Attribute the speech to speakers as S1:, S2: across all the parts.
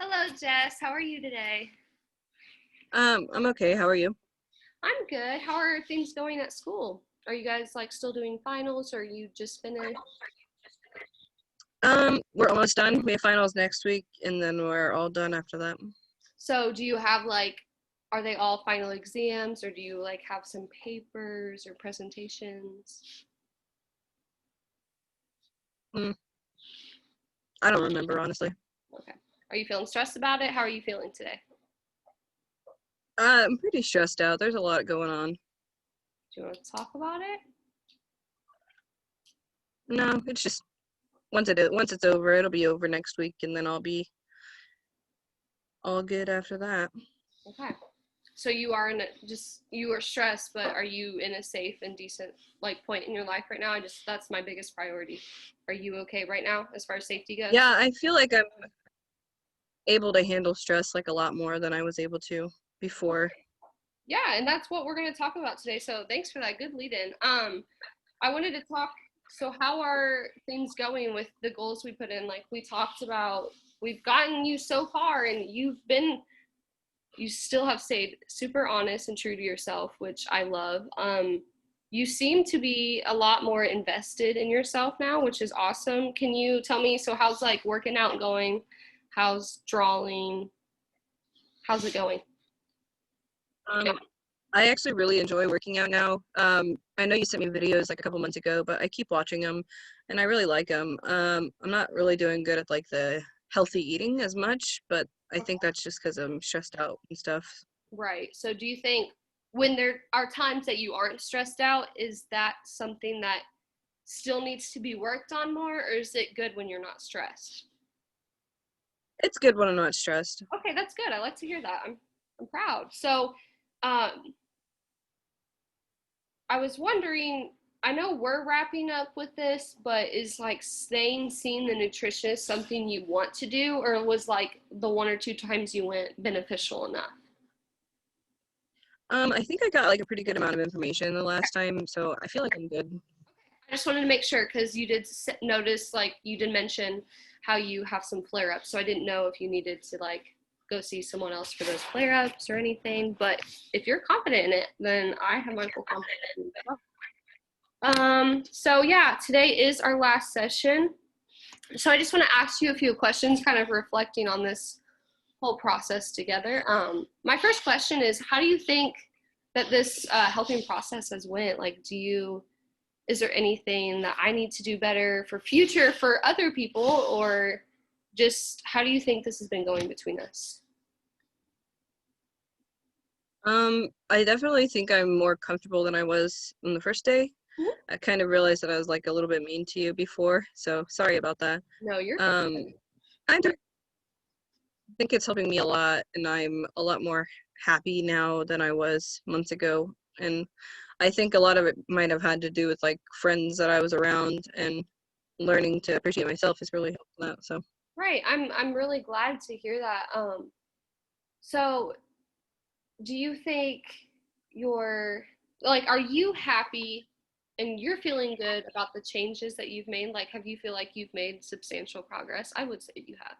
S1: Hello, Jess. How are you today?
S2: I'm okay. How are you?
S1: I'm good. How are things going at school? Are you guys like still doing finals or you just finished?
S2: We're almost done. We have finals next week, and then we're all done after that.
S1: So, do you have are they all final exams or do you like have some papers or presentations?
S2: Mm, I don't remember, honestly.
S1: Okay. Are you feeling stressed about it? How are you feeling today?
S2: I'm pretty stressed out. There's a lot going on.
S1: Do you want to talk about it?
S2: No, it's just once it's over, it'll be over next week, and then I'll be all good after that.
S1: Okay. So you are you are stressed, but are you in a safe and decent point in your life right now? That's my biggest priority. Are you okay right now as far as safety goes?
S2: Yeah, I feel like I'm able to handle stress like a lot more than I was able to before.
S1: Yeah, and that's what we're going to talk about today. So thanks for that good lead in. I wanted to talk. So how are things going with the goals we put in? Like we talked about, we've gotten you so far, and you still have stayed super honest and true to yourself, which I love. You seem to be a lot more invested in yourself now, which is awesome. Can you tell me, so how's like working out going? How's drawing? How's it going?
S2: Um, I actually really enjoy working out now. I know you sent me videos like a couple months ago, but I keep watching them, and I really like them. I'm not really doing good at like the healthy eating as much, but I think that's just because I'm stressed out and stuff.
S1: Right. So do you think when there are times that you aren't stressed out, is that something that still needs to be worked on more, or is it good when you're not stressed?
S2: It's good when I'm not stressed.
S1: Okay, that's good. I like to hear that. I'm proud. So, um, I was wondering, I know we're wrapping up with this, but is like staying seeing the nutritionist something you want to do, or was like the one or two times you went beneficial enough?
S2: I think I got like a pretty good amount of information the last time, so I feel like I'm good.
S1: I just wanted to make sure because you did notice, like you did mention how you have some flare ups. So I didn't know if you needed to like go see someone else for those flare ups or anything. But if you're confident in it, then I have my full confidence in it as well. So yeah, today is our last session. So I just want to ask you a few questions, kind of reflecting on this whole process together. My first question is, how do you think that this helping process has went? Like, is there anything that I need to do better for future for other people, or just how do you think this has been going between us?
S2: I definitely think I'm more comfortable than I was on the first day.
S1: Mhm.
S2: I kind of realized that I was like a little bit mean to you before, so sorry about that.
S1: No, you're
S2: Um, I think it's helping me a lot, and I'm a lot more happy now than I was months ago. And I think a lot of it might have had to do with like friends that I was around and learning to appreciate myself has really helped that. So,
S1: right. I'm really glad to hear that. So do you think you're are you happy and you're feeling good about the changes that you've made? Like, have you feel like you've made substantial progress? I would say you have.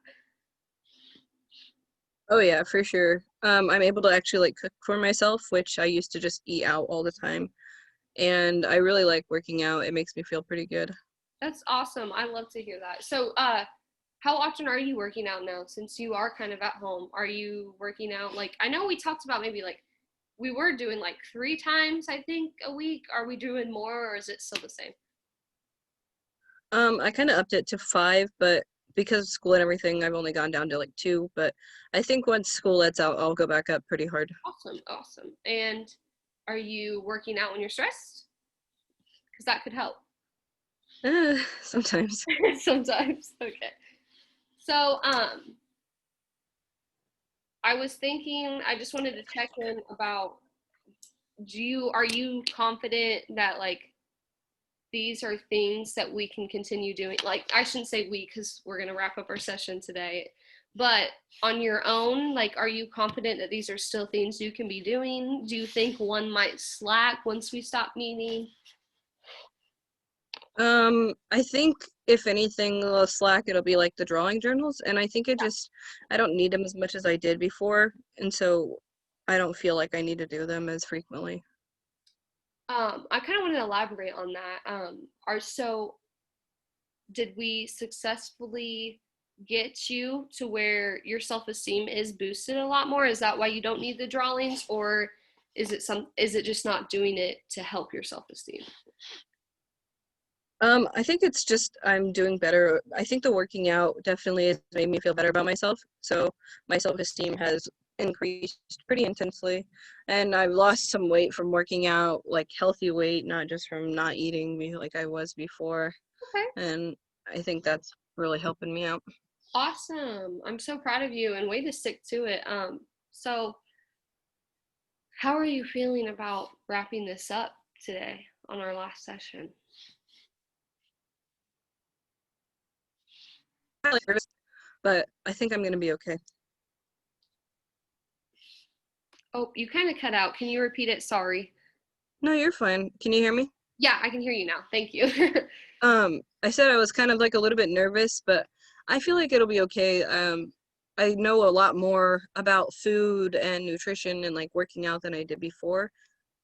S2: oh yeah, for sure. I'm able to actually like cook for myself, which I used to just eat out all the time. And I really like working out. It makes me feel pretty good.
S1: That's awesome. I love to hear that. So, how often are you working out now since you are kind of at home? Are you working out like I know we talked about maybe like we were doing like 3 times I think a week. Are we doing more or is it still the same?
S2: I kind of upped it to 5, but because of school and everything, I've only gone down to like 2. But I think once school lets out, I'll go back up pretty hard.
S1: Awesome, awesome. And are you working out when you're stressed? Because that could help.
S2: Sometimes.
S1: Sometimes. Okay. So, I was thinking, I just wanted to check in about are you confident that these are things that we can continue doing? Like, I shouldn't say we because we're going to wrap up our session today, but on your own, like, are you confident that these are still things you can be doing? Do you think one might slack once we stop meeting?
S2: I think if anything will slack, it'll be like the drawing journals, and I think I don't need them as much as I did before, and so I don't feel like I need to do them as frequently.
S1: I kind of want to elaborate on that. Did we successfully get you to where your self-esteem is boosted a lot more? Is that why you don't need the drawings, or is it just not doing it to help your self-esteem?
S2: I think it's just I'm doing better. I think the working out definitely has made me feel better about myself. So my self-esteem has increased pretty intensely. And I've lost some weight from working out, like healthy weight, not just from not eating me like I was before.
S1: Okay.
S2: And I think that's really helping me out.
S1: Awesome. I'm so proud of you and way to stick to it. So how are you feeling about wrapping this up today on our last session?
S2: But I think I'm going to be okay.
S1: Oh, you kind of cut out. Can you repeat it? Sorry.
S2: No, you're fine. Can you hear me?
S1: Yeah, I can hear you now. Thank you.
S2: I said I was kind of like a little bit nervous, but I feel like it'll be okay. I know a lot more about food and nutrition and like working out than I did before.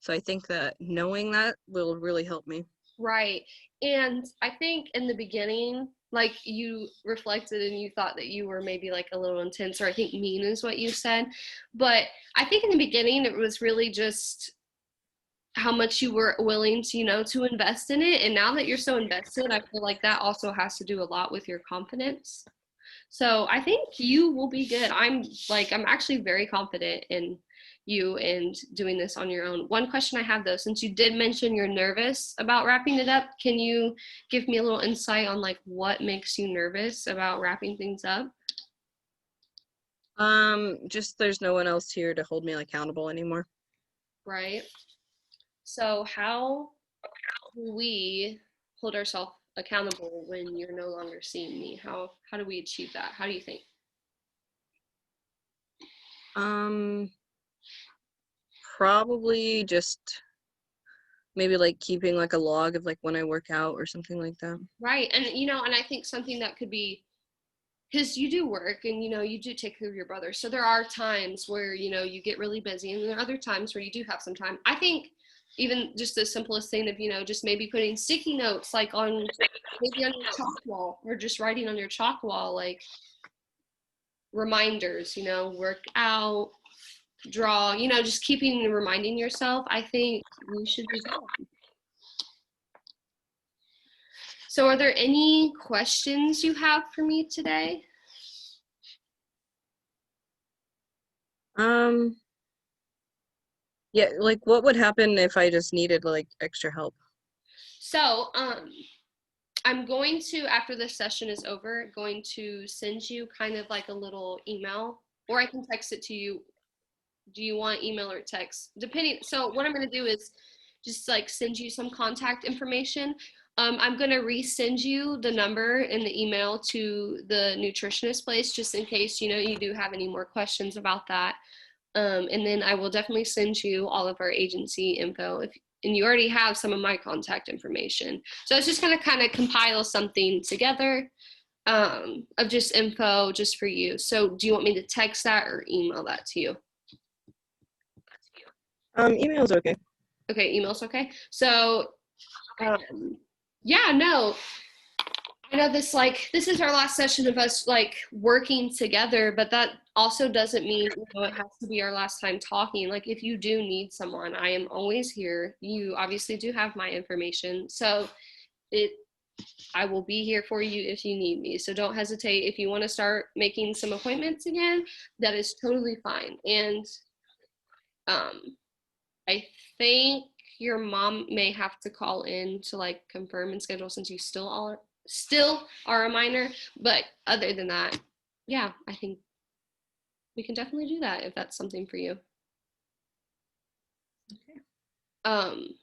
S2: So I think that knowing that will really help me.
S1: Right. And I think in the beginning, like you reflected and you thought that you were maybe like a little intense, or I think mean is what you said. But I think in the beginning, it was really just how much you were willing to, to invest in it. And now that you're so invested, I feel like that also has to do a lot with your confidence. So I think you will be good. I'm actually very confident in you and doing this on your own. One question I have though, since you did mention you're nervous about wrapping it up, can you give me a little insight on like what makes you nervous about wrapping things up?
S2: Just there's no one else here to hold me accountable anymore.
S1: Right. So how do we hold ourselves accountable when you're no longer seeing me? How do we achieve that? How do you think?
S2: Um, Probably just maybe like keeping like a log of like when I work out or something like that.
S1: Right. And and I think something that could be, because you do work and you do take care of your brother, so there are times where you get really busy, and there are other times where you do have some time. I think even just the simplest thing of just maybe putting sticky notes like on maybe on your chalk wall, or just writing on your chalk wall like reminders, work out, draw, just keeping and reminding yourself. I think you should do that. So are there any questions you have for me today?
S2: Um, yeah, like what would happen if I just needed like extra help?
S1: So, I'm going to, after this session is over, going to send you kind of like a little email, or I can text it to you. Do you want email or text? Depending. So what I'm going to do is just like send you some contact information. I'm going to resend you the number and the email to the nutritionist place, just in case, you do have any more questions about that. And then I will definitely send you all of our agency info, and you already have some of my contact information. So it's just going to kind of compile something together of just info just for you. So do you want me to text that or email that to you?
S2: Email's okay.
S1: Okay, email's okay. So yeah, no, I know this is our last session of us working together, but that also doesn't mean it has to be our last time talking. Like if you do need someone, I am always here. You obviously do have my information, so it I will be here for you if you need me. So don't hesitate. If you want to start making some appointments again, that is totally fine. And um, I think your mom may have to call in to confirm and schedule, since you still are a minor. But other than that, yeah, I think we can definitely do that if that's something for you.
S2: Okay.
S1: Um,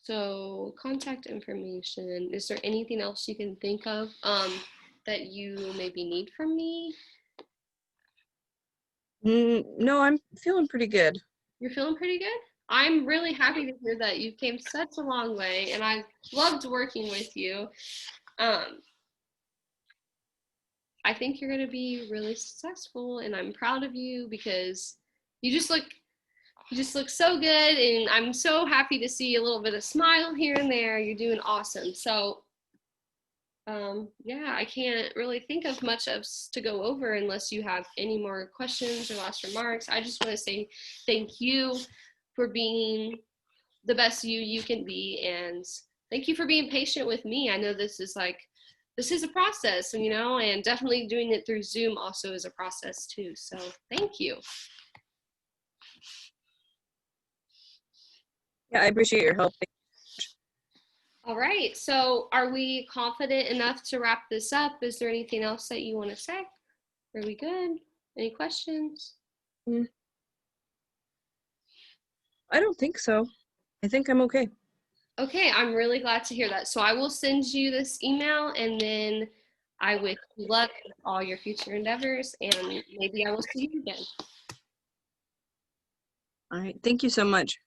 S1: so contact information. Is there anything else you can think of that you maybe need from me?
S2: No, I'm feeling pretty good.
S1: You're feeling pretty good? I'm really happy to hear that you came such a long way, and I loved working with you. Um, I think you're going to be really successful, and I'm proud of you because you just look so good, and I'm so happy to see a little bit of smile here and there. You're doing awesome. So yeah, I can't really think of much else to go over unless you have any more questions or last remarks. I just want to say thank you for being the best you can be, and thank you for being patient with me. I know this is a process, and and definitely doing it through Zoom also is a process too. So thank you.
S2: Yeah, I appreciate your help.
S1: All right, so are we confident enough to wrap this up? Is there anything else that you want to say? Are we good? Any questions?
S2: Mm, I don't think so. I think I'm okay.
S1: Okay, I'm really glad to hear that. So I will send you this email, and then I wish you luck with all your future endeavors, and maybe I will see you again.
S2: All right. Thank you so much.